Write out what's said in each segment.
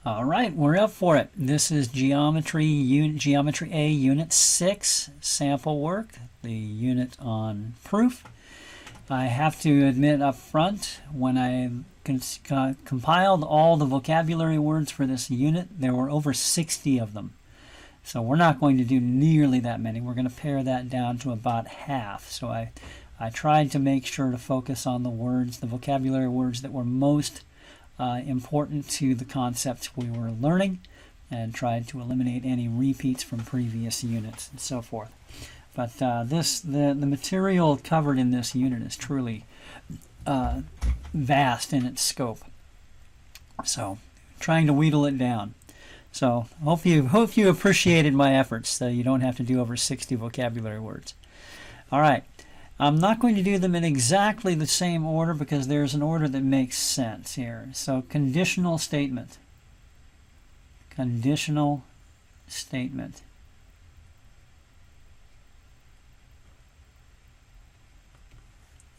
All right, we're up for it. This is Geometry A, Unit 6, sample work, the unit on proof. I have to admit up front, when I compiled all the vocabulary words for this unit, there were over 60 of them. So we're not going to do nearly that many. We're going to pare that down to about half. So I tried to make sure to focus on the words, the vocabulary words that were most important to the concepts we were learning, and tried to eliminate any repeats from previous units and so forth. But the material covered in this unit is truly vast in its scope. So trying to wheedle it down. So hope you appreciated my efforts, so you don't have to do over 60 vocabulary words. All right. I'm not going to do them in exactly the same order because there's an order that makes sense here. So conditional statement. Conditional statement.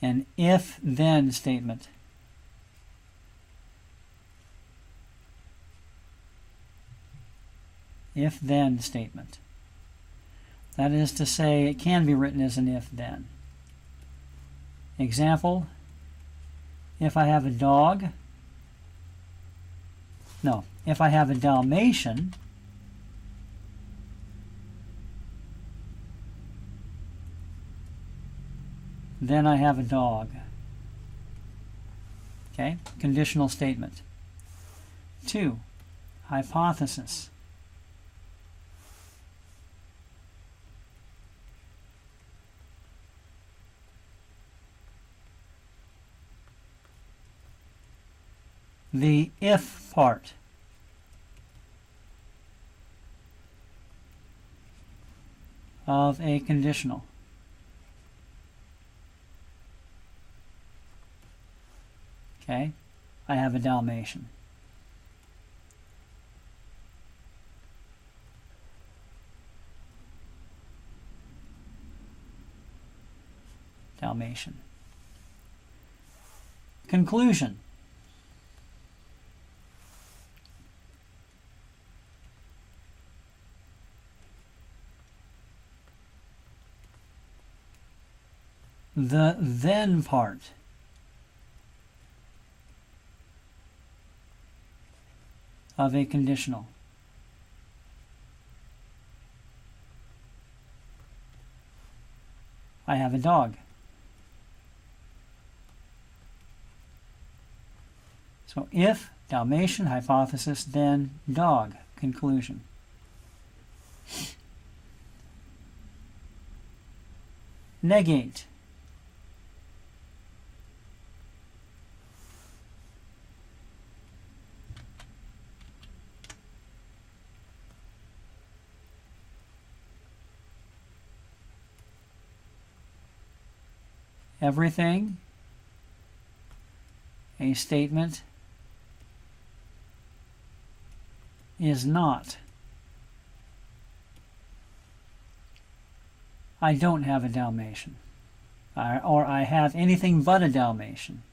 An if-then statement. If-then statement. That is to say, it can be written as an if-then. Example, if I have a dog, no, if I have a Dalmatian, then I have a dog. Okay, conditional statement. 2, hypothesis. The if part. Of a conditional. Okay, I have a Dalmatian. Dalmatian. Conclusion. The then part. Of a conditional. I have a dog. So if, Dalmatian, hypothesis, then dog, conclusion. Negate. Everything, a statement, is not. I don't have a Dalmatian. Or I have anything but a Dalmatian.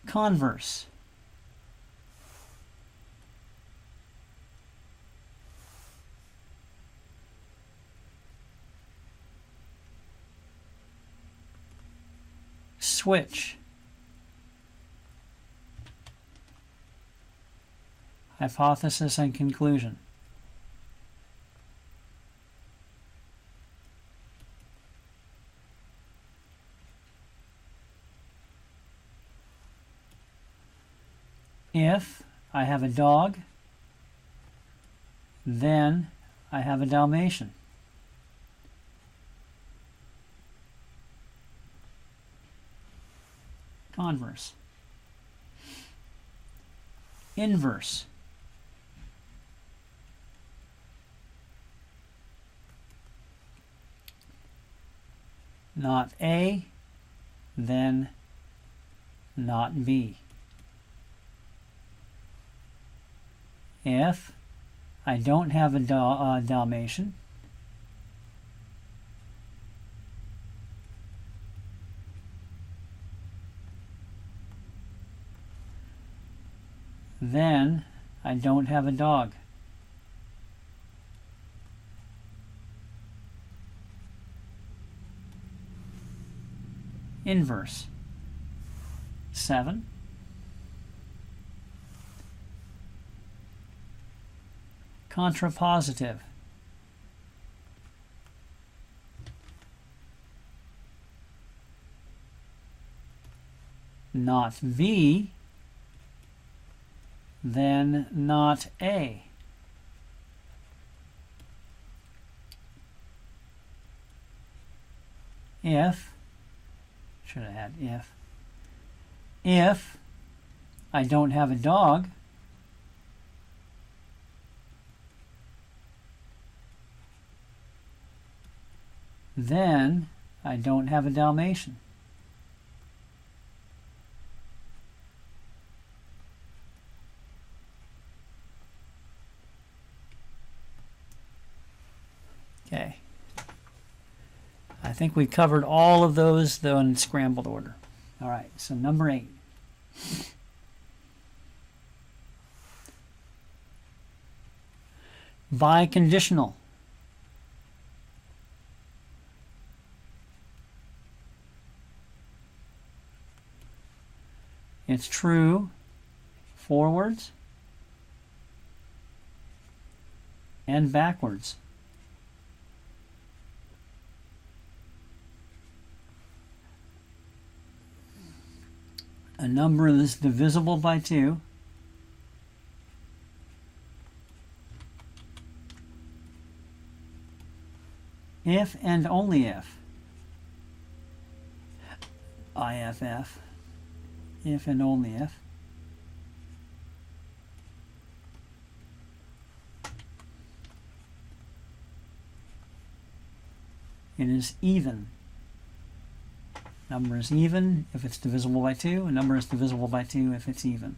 Converse. Switch. Hypothesis and conclusion. If I have a dog, then I have a Dalmatian. Converse. Inverse. Not A, then not B. If I don't have a Dalmatian. Then I don't have a dog. Inverse. 7. Contrapositive. Not V, then not A. If, should have had if I don't have a dog, then I don't have a Dalmatian. Okay. I think we covered all of those, though, in scrambled order. All right, so number 8. Biconditional. It's true forwards and backwards. A number is divisible by 2 if and only if. IFF. If and only if. It is even. Number is even if it's divisible by 2. A number is divisible by 2 if it's even.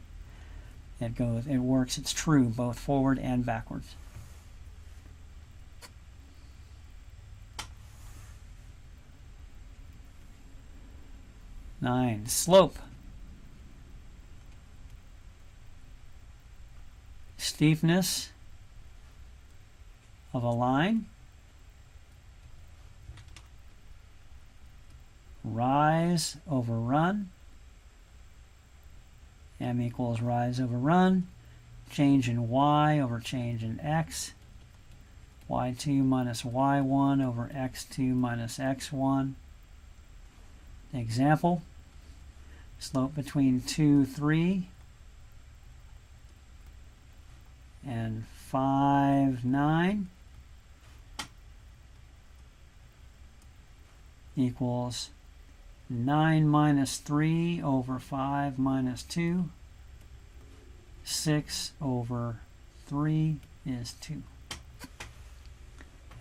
It works, it's true both forward and backwards. Nine, slope. Steepness of a line. Rise over run. M equals rise over run. Change in y over change in x. y2 minus y1 over x2 minus x1. Example. Slope between 2, 3 and 5, 9 equals 9 minus 3 over 5 minus 2. 6 over 3 is 2.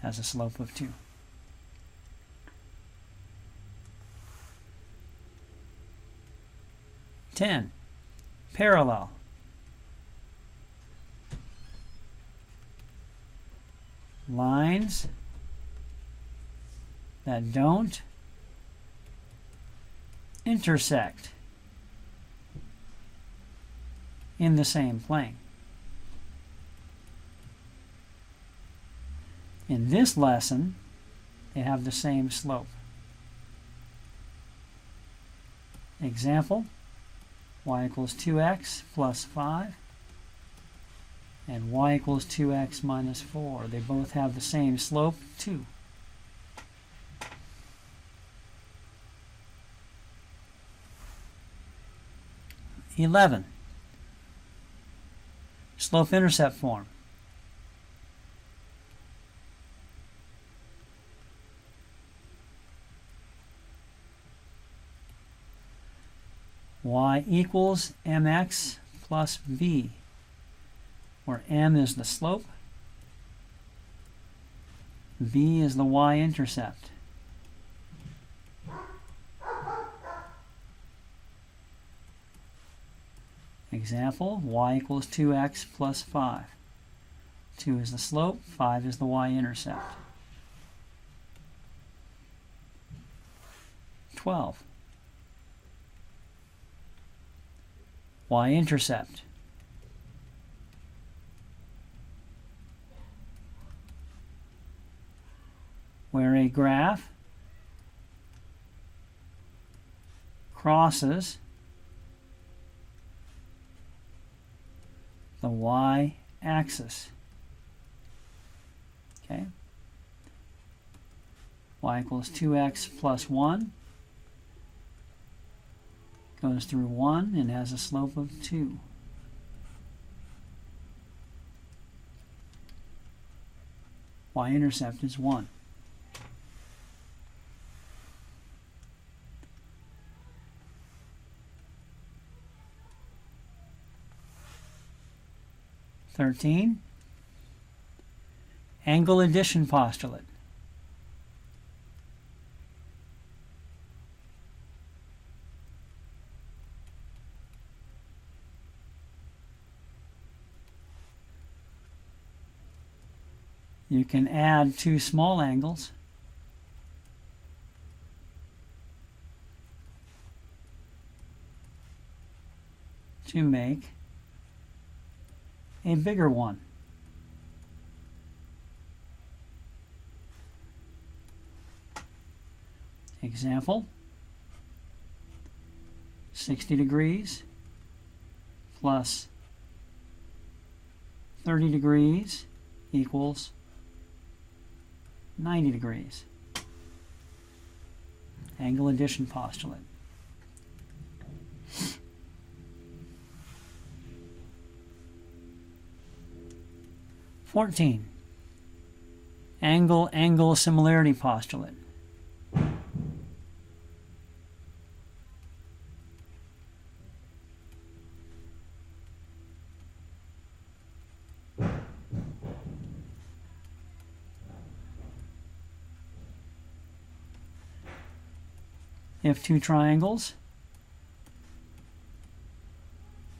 Has a slope of 2. Parallel. Lines that don't intersect in the same plane. In this lesson, they have the same slope. Example, y equals 2x plus 5 and y equals 2x minus 4. They both have the same slope, 2. Slope-intercept form. Y equals mx plus b, where m is the slope, b is the y-intercept. Example, y equals 2x plus 5. 2 is the slope, 5 is the y-intercept. 12. Y-intercept. Where a graph crosses the y-axis. Okay. Y equals 2x plus 1. Goes through 1 and has a slope of 2. Y-intercept is 1. Angle addition postulate. You can add two small angles to make a bigger one. Example, 60 degrees plus 30 degrees equals 90 degrees. Angle addition postulate. Angle similarity postulate. If two triangles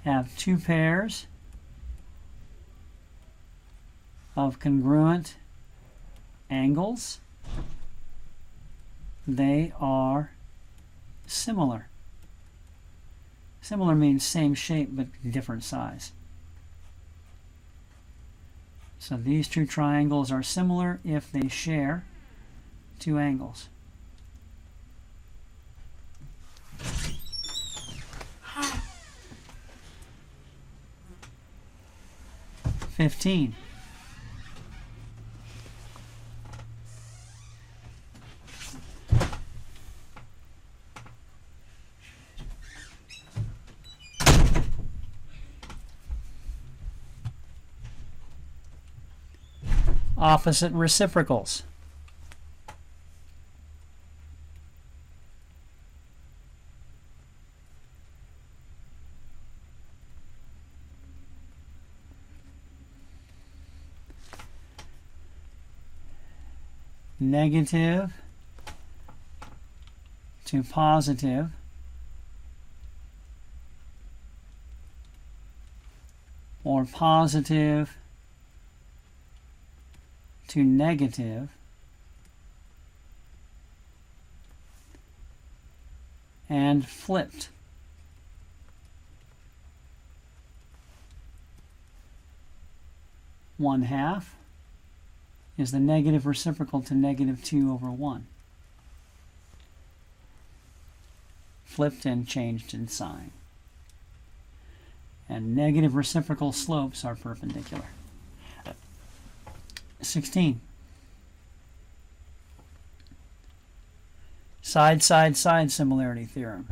have two pairs of congruent angles, they are similar. Similar means same shape but different size. So these two triangles are similar if they share two angles. Fifteen. Opposite reciprocals. Negative to positive or positive to negative and flipped. One half is the negative reciprocal to negative 2 over 1. Flipped and changed in sign. And negative reciprocal slopes are perpendicular. 16. Side similarity theorem.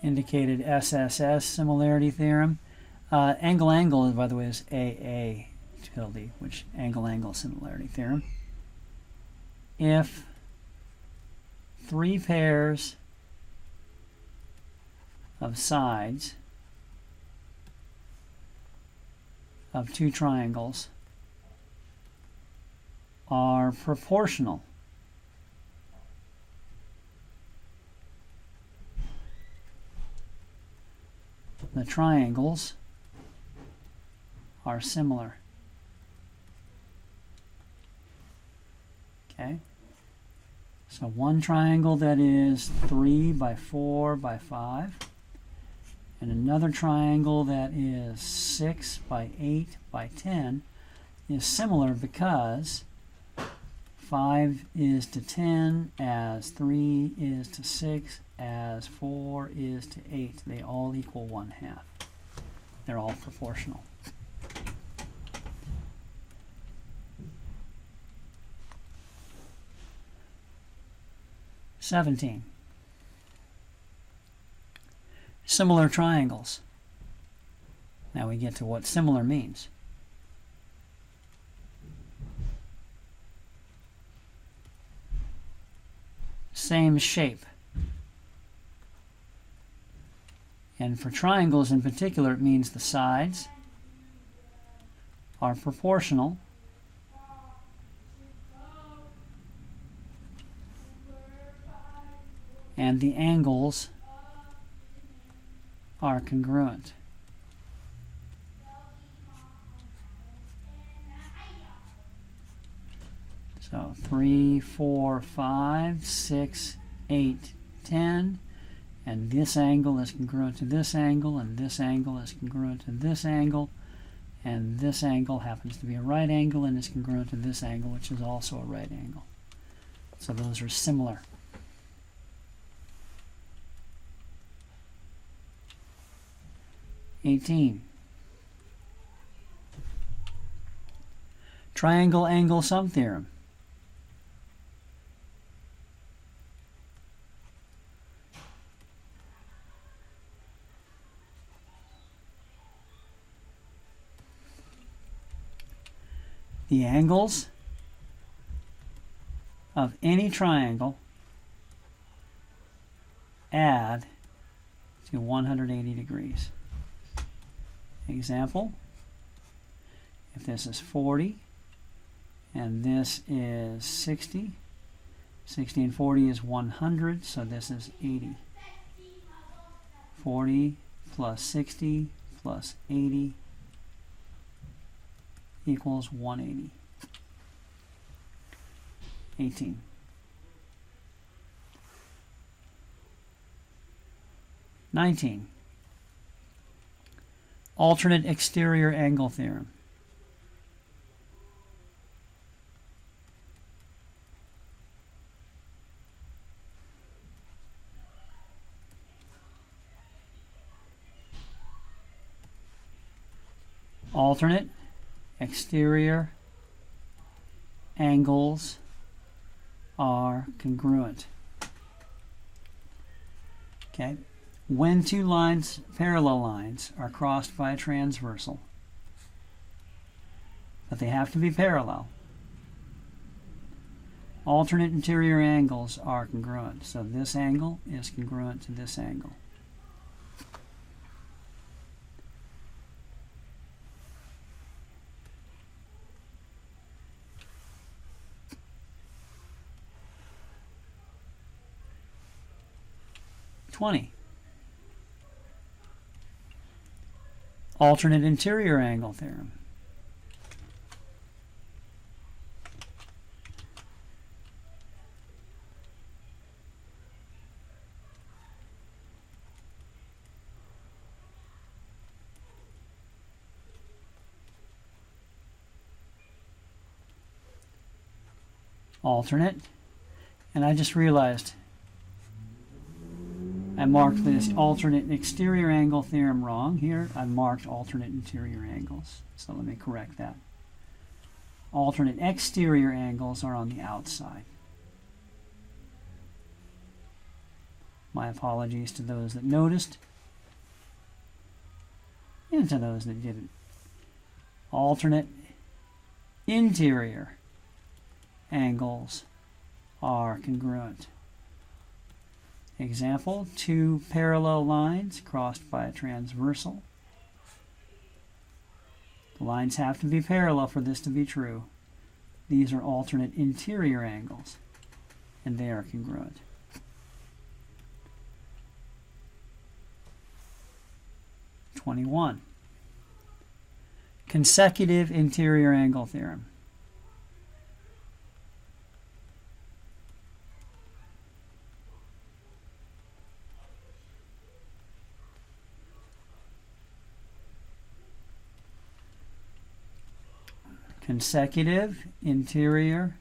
Indicated SSS similarity theorem. Angle, by the way, is AA tilde, which angle similarity theorem. If three pairs of sides of two triangles are proportional. The triangles are similar. Okay? So one triangle that is 3 by 4 by 5, and another triangle that is 6 by 8 by 10 is similar because 5 is to 10 as 3 is to 6 as 4 is to 8. They all equal 1/2. They're all proportional. (17) Similar triangles. Now we get to what similar means. Same shape. And for triangles in particular, it means the sides are proportional and the angles are congruent. So 3, 4, 5, 6, 8, 10, and this angle is congruent to this angle, and this angle is congruent to this angle, and this angle happens to be a right angle and is congruent to this angle, which is also a right angle. So those are similar. (18) Triangle angle sum theorem. The angles of any triangle add to 180 degrees. Example, if this is 40 and this is 60, 60 and 40 is 100, so this is 80. 40 plus 60 plus 80 equals 180. 18. (19) Alternate exterior angle theorem. Alternate exterior angles are congruent. Okay. When two lines, parallel lines, are crossed by a transversal, but they have to be parallel, alternate interior angles are congruent. So this angle is congruent to this angle. (20) Alternate interior angle theorem. Alternate, and I just realized I marked this alternate exterior angle theorem wrong here. I marked alternate interior angles. So let me correct that. Alternate exterior angles are on the outside. My apologies to those that noticed and to those that didn't. Alternate interior angles are congruent. Example, two parallel lines crossed by a transversal. The lines have to be parallel for this to be true. These are alternate interior angles, and they are congruent. (21) Consecutive interior angle theorem. Consecutive interior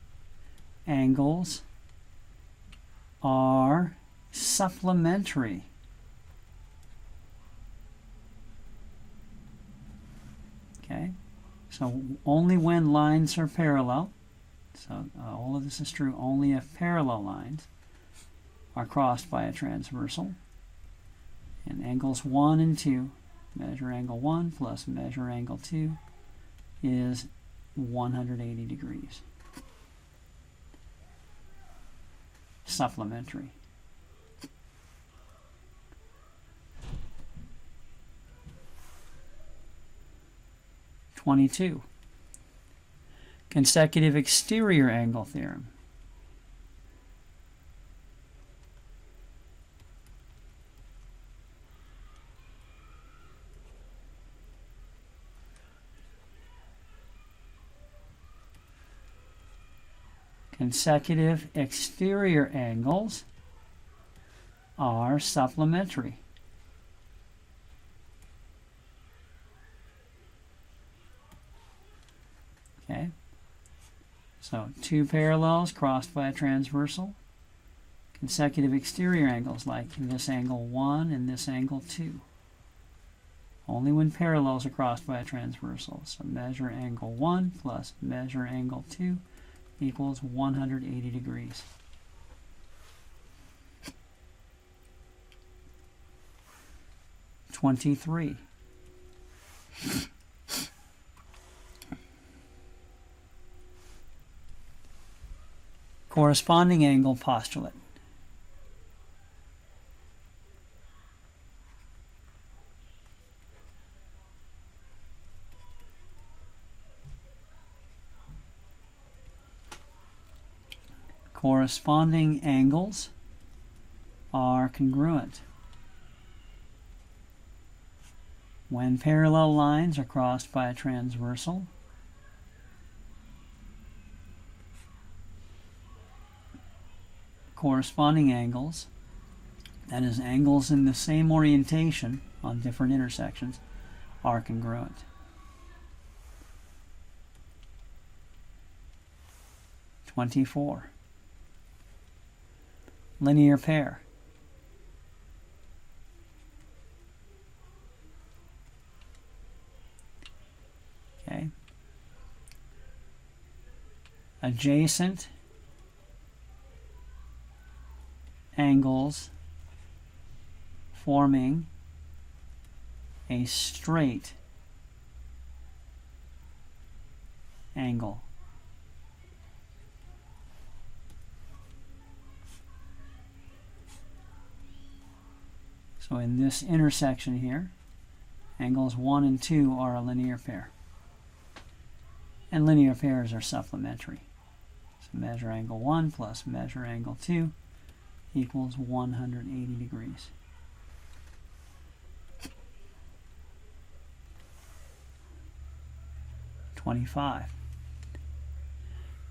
angles are supplementary. Okay, so only when lines are parallel, so all of this is true only if parallel lines are crossed by a transversal, and angles 1 and 2, measure angle 1 plus measure angle 2 is 180 degrees. Supplementary. (22) Consecutive exterior angle theorem. Consecutive exterior angles are supplementary. Okay, so two parallels crossed by a transversal. Consecutive exterior angles like this angle 1 and this angle 2. Only when parallels are crossed by a transversal. So measure angle 1 plus measure angle 2 equals 180 degrees. (23) Corresponding angle postulate. Corresponding angles are congruent when parallel lines are crossed by a transversal. Corresponding angles, that is, angles in the same orientation on different intersections, are congruent. 24. Linear pair. Okay. Adjacent angles forming a straight angle. So in this intersection here, angles 1 and 2 are a linear pair. And linear pairs are supplementary. So measure angle 1 plus measure angle 2 equals 180 degrees. (25)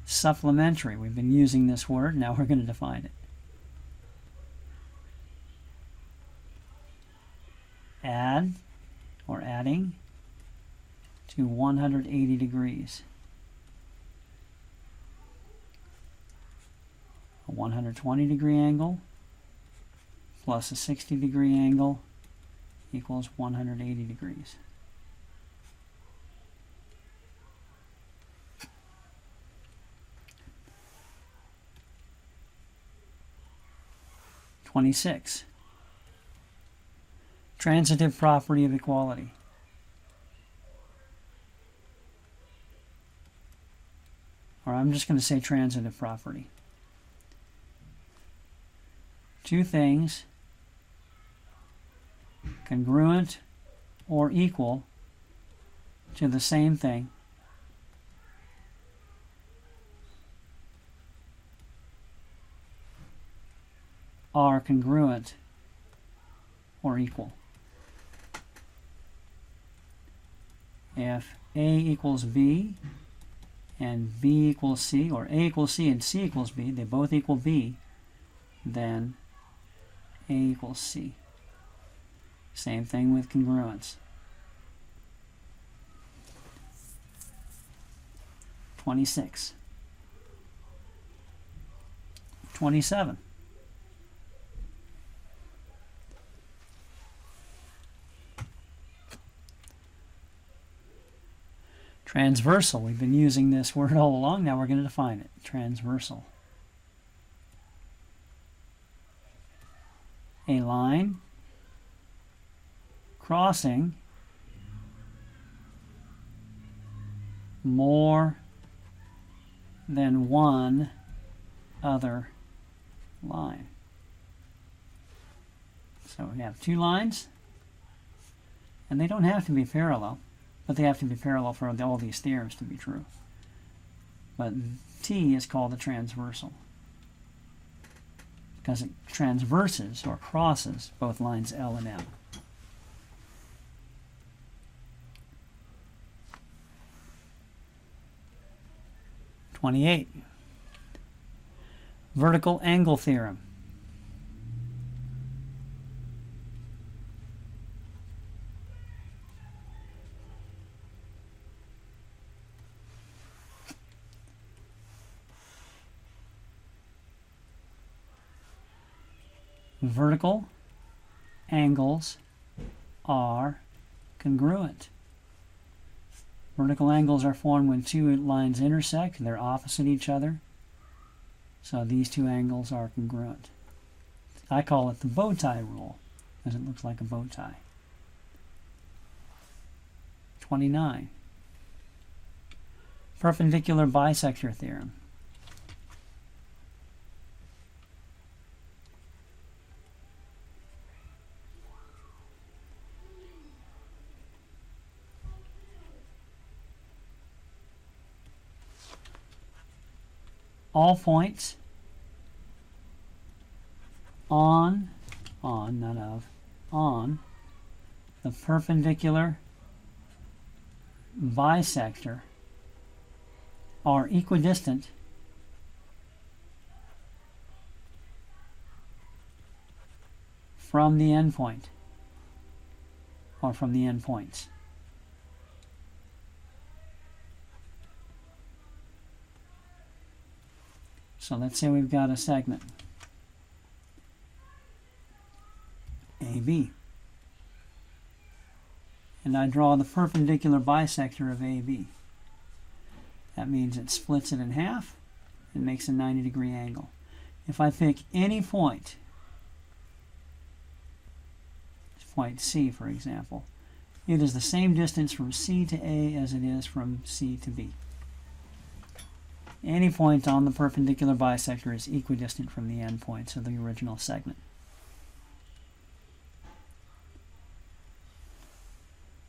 Supplementary. We've been using this word, now we're going to define it. Add or adding to 180 degrees. A 120 degree angle plus a 60 degree angle equals 180 degrees. (26) Transitive property of equality. Or I'm just going to say transitive property. Two things congruent or equal to the same thing are congruent or equal. If A equals B and B equals C, or A equals C and C equals B, they both equal B, then A equals C. Same thing with congruence. 26. 27. Transversal. We've been using this word all along. Now we're going to define it. Transversal. A line crossing more than one other line. So we have two lines, and they don't have to be parallel, but they have to be parallel for all these theorems to be true. But T is called a transversal because it transverses or crosses both lines L and M. '28. Vertical angle theorem. Vertical angles are congruent. Vertical angles are formed when two lines intersect and they're opposite each other. So these two angles are congruent. I call it the bow tie rule because it looks like a bow tie. 29. Perpendicular bisector theorem. All points on the perpendicular bisector are equidistant from the endpoint or from the endpoints. So let's say we've got a segment AB, and I draw the perpendicular bisector of AB. That means it splits it in half and makes a 90-degree angle. If I pick any point C, for example, it is the same distance from C to A as it is from C to B. Any point on the perpendicular bisector is equidistant from the endpoints of the original segment.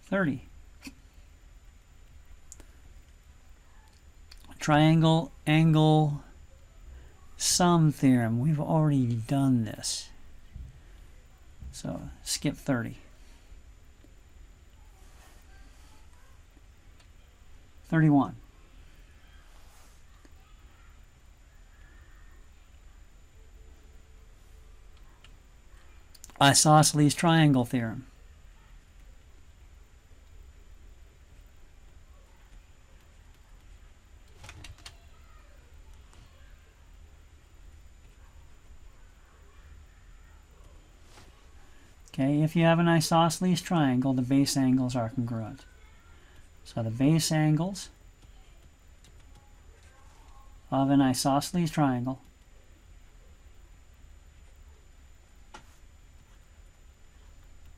30. Triangle angle sum theorem. We've already done this. So skip 30. 31. Isosceles triangle theorem. Okay, if you have an isosceles triangle, the base angles are congruent. So the base angles of an isosceles triangle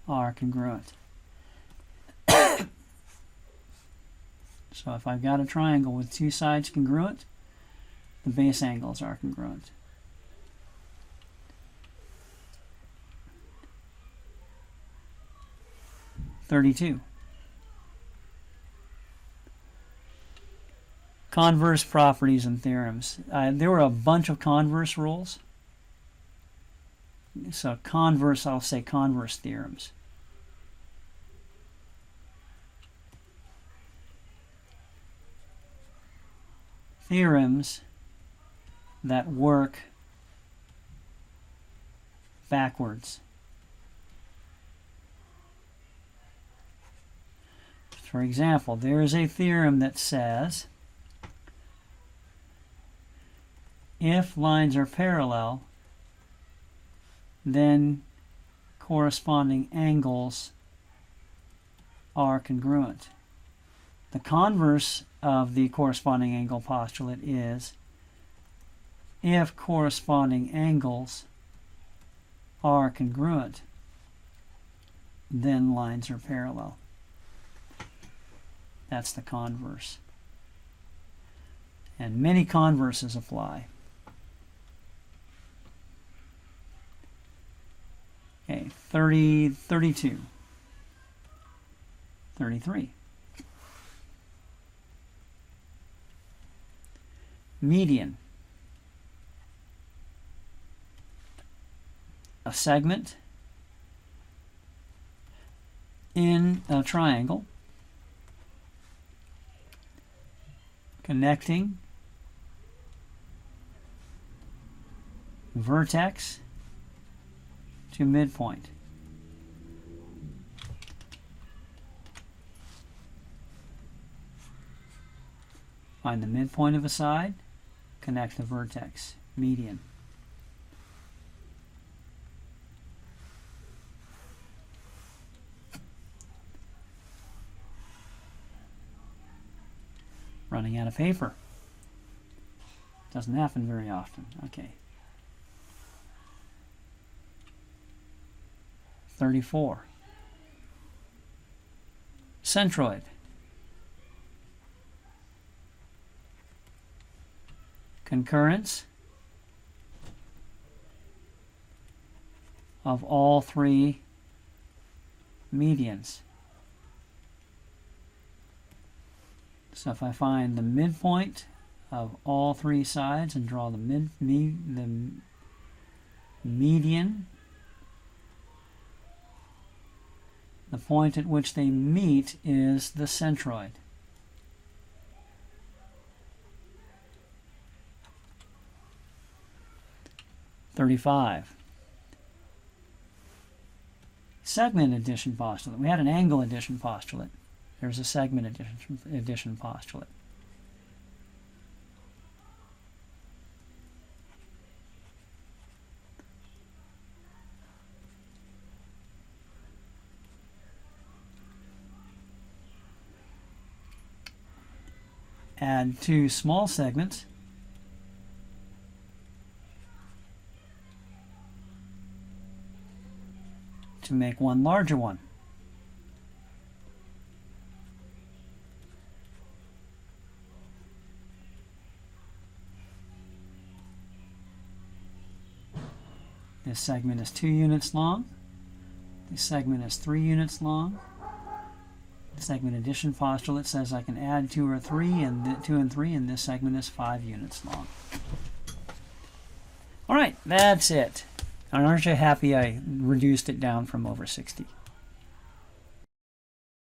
are congruent. So if I've got a triangle with two sides congruent, the base angles are congruent. '32. Converse properties and theorems. There were a bunch of converse rules. So converse, I'll say converse theorems. Theorems that work backwards. For example, there is a theorem that says if lines are parallel, then corresponding angles are congruent. The converse of the corresponding angle postulate is if corresponding angles are congruent, then lines are parallel. That's the converse. And many converses apply. Okay, 30, 32, 33. Median. A segment in a triangle connecting vertex to midpoint. Find the midpoint of a side, connect the vertex, median. Running out of paper. Doesn't happen very often. Okay. 34. Centroid. Concurrence of all three medians. So if I find the midpoint of all three sides and draw the median, the point at which they meet is the centroid. Segment addition postulate. We had an angle addition postulate. There's a segment addition postulate. Add two small segments to make one larger one. This segment is 2 units long. This segment is 3 units long. The segment addition postulate says I can add 2 or 3, and 2 and 3, and this segment is 5 units long. All right, that's it. And aren't you happy I reduced it down from over 60?